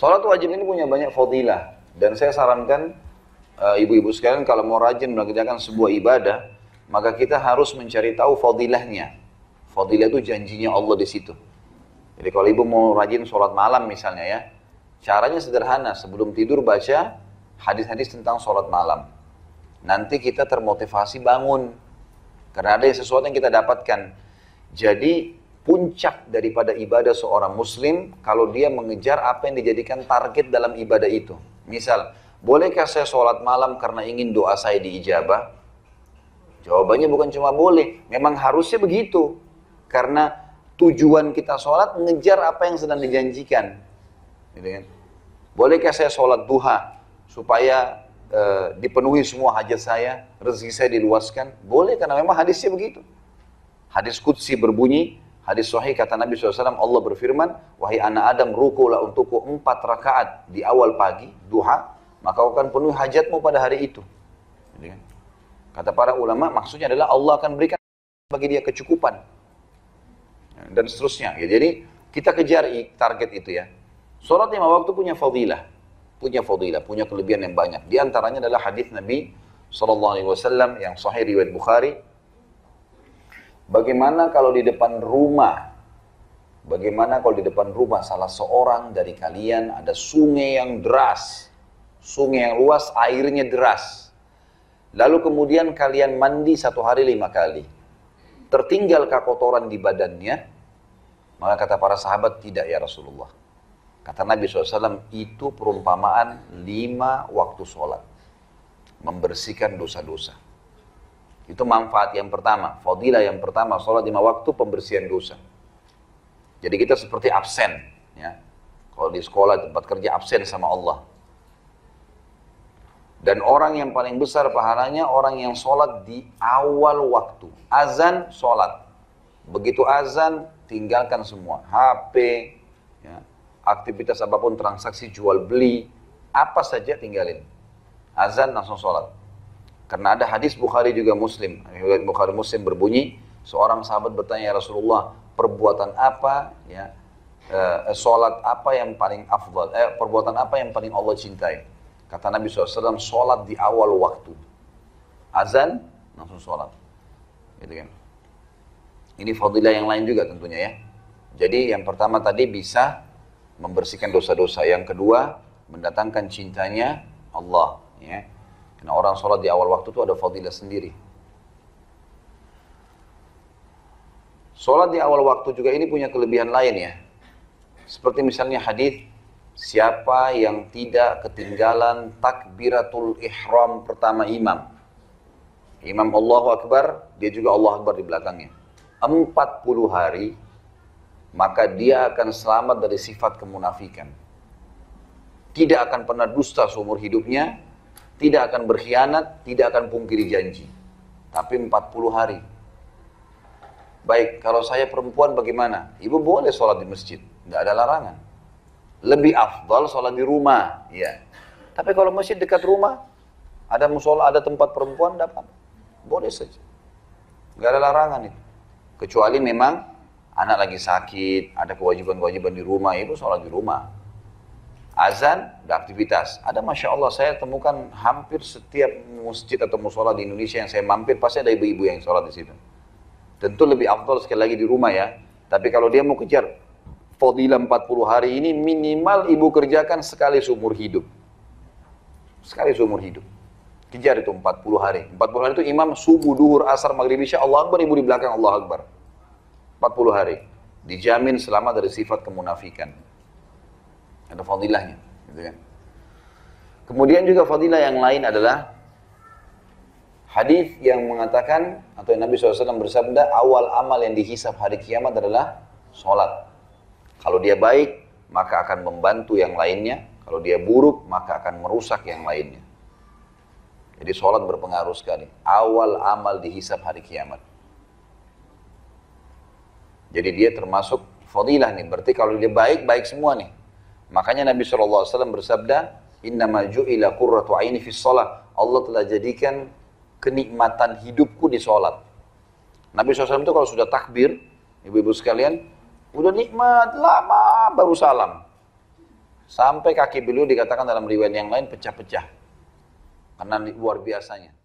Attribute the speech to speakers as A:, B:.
A: Sholat wajib ini punya banyak fadilah. Dan saya sarankan ibu-ibu sekalian kalau mau rajin mengerjakan sebuah ibadah, maka kita harus mencari tahu fadilahnya. Fadilah itu janjinya Allah di situ. Jadi kalau ibu mau rajin sholat malam misalnya ya, caranya sederhana, sebelum tidur baca hadis-hadis tentang sholat malam. Nanti kita termotivasi bangun, karena ada sesuatu yang kita dapatkan. Jadi puncak daripada ibadah seorang muslim kalau dia mengejar apa yang dijadikan target dalam ibadah itu. Misal, bolehkah saya sholat malam karena ingin doa saya diijabah? Jawabannya bukan cuma boleh, memang harusnya begitu. Karena tujuan kita sholat mengejar apa yang sedang dijanjikan. Gitu kan? Bolehkah saya sholat duha supaya dipenuhi semua hajat saya, rezeki saya diluaskan? Boleh, karena memang hadisnya begitu. Hadis qudsi berbunyi, hadis sahih kata Nabi SAW, Allah berfirman, wahai anak Adam, rukulah untukku 4 rakaat di awal pagi, duha, maka kau akan penuhi hajatmu pada hari itu. Gitu kan? Kata para ulama, maksudnya adalah Allah akan berikan bagi dia kecukupan. Dan seterusnya. Ya, jadi kita kejar target itu ya. Sholat 5 waktu punya fadilah. Punya kelebihan yang banyak. Di antaranya adalah hadis Nabi SAW yang sahih riwayat Bukhari. Bagaimana kalau di depan rumah salah seorang dari kalian ada sungai yang deras, sungai yang luas, airnya deras. Lalu kemudian kalian mandi 1 hari 5 kali. Tertinggalkah kotoran di badannya? Maka kata para sahabat, tidak ya Rasulullah. Kata Nabi SAW, itu perumpamaan 5 waktu sholat. Membersihkan dosa-dosa. Itu manfaat yang pertama, fadilah yang pertama, sholat 5 waktu pembersihan dosa. Jadi kita seperti absen, ya. Kalau di sekolah, tempat kerja absen sama Allah. Dan orang yang paling besar pahalanya, orang yang sholat di awal waktu. Azan, sholat. Begitu azan, tinggalkan semua. HP, ya, aktivitas apapun, transaksi jual beli, apa saja tinggalin. Azan langsung sholat. Karena ada hadis Bukhari juga Muslim. Bukhari Muslim berbunyi, seorang sahabat bertanya, ya Rasulullah, perbuatan apa, ya, sholat apa yang paling afdal, perbuatan apa yang paling Allah cintai? Kata Nabi SAW, sholat di awal waktu. Azan, langsung sholat. Gitu kan. Ini fadilah yang lain juga tentunya ya. Jadi yang pertama tadi bisa membersihkan dosa-dosa. Yang kedua, mendatangkan cintanya Allah. Ya. Karena orang sholat di awal waktu itu ada fadilah sendiri. Sholat di awal waktu juga ini punya kelebihan lain ya. Seperti misalnya hadis, siapa yang tidak ketinggalan takbiratul ihram pertama imam. Imam Allahu Akbar, dia juga Allahu Akbar di belakangnya. 40 hari, maka dia akan selamat dari sifat kemunafikan. Tidak akan pernah dusta seumur hidupnya, tidak akan berkhianat, tidak akan pungkiri janji. Tapi 40 hari. Baik, kalau saya perempuan bagaimana? Ibu boleh sholat di masjid, nggak ada larangan. Lebih afdal sholat di rumah, ya. Tapi kalau masjid dekat rumah, ada musola, ada tempat perempuan, dapat. Boleh saja. Nggak ada larangan itu. Kecuali memang anak lagi sakit, ada kewajiban-kewajiban di rumah, ibu sholat di rumah. Azan, ada aktivitas. Ada Masya Allah, saya temukan hampir setiap masjid atau musola di Indonesia yang saya mampir, pasti ada ibu-ibu yang sholat di situ. Tentu lebih afdal sekali lagi di rumah ya. Tapi kalau dia mau kejar fadilah 40 hari ini, minimal ibu kerjakan sekali seumur hidup. Sekali seumur hidup. Kejar itu 40 hari. 40 hari itu imam subuh, duhur, asar, maghrib, isya, Allah Akbar, ibu di belakang Allah Akbar. 40 hari. Dijamin selamat dari sifat kemunafikan. Ada fadilahnya. Gitu kan. Kemudian juga fadilah yang lain adalah hadis yang mengatakan, atau Nabi SAW bersabda, awal amal yang dihisab hari kiamat adalah sholat. Kalau dia baik, maka akan membantu yang lainnya. Kalau dia buruk, maka akan merusak yang lainnya. Jadi sholat berpengaruh sekali. Awal amal dihisab hari kiamat. Jadi dia termasuk fadilah nih. Berarti kalau dia baik, baik semua nih. Makanya Nabi SAW bersabda, innama ju'ila qurratu aini fis shalah. Allah telah jadikan kenikmatan hidupku di sholat. Nabi SAW itu kalau sudah takbir, ibu-ibu sekalian, udah nikmat, lama baru salam. Sampai kaki beliau dikatakan dalam riwayat yang lain pecah-pecah. Karena luar biasanya.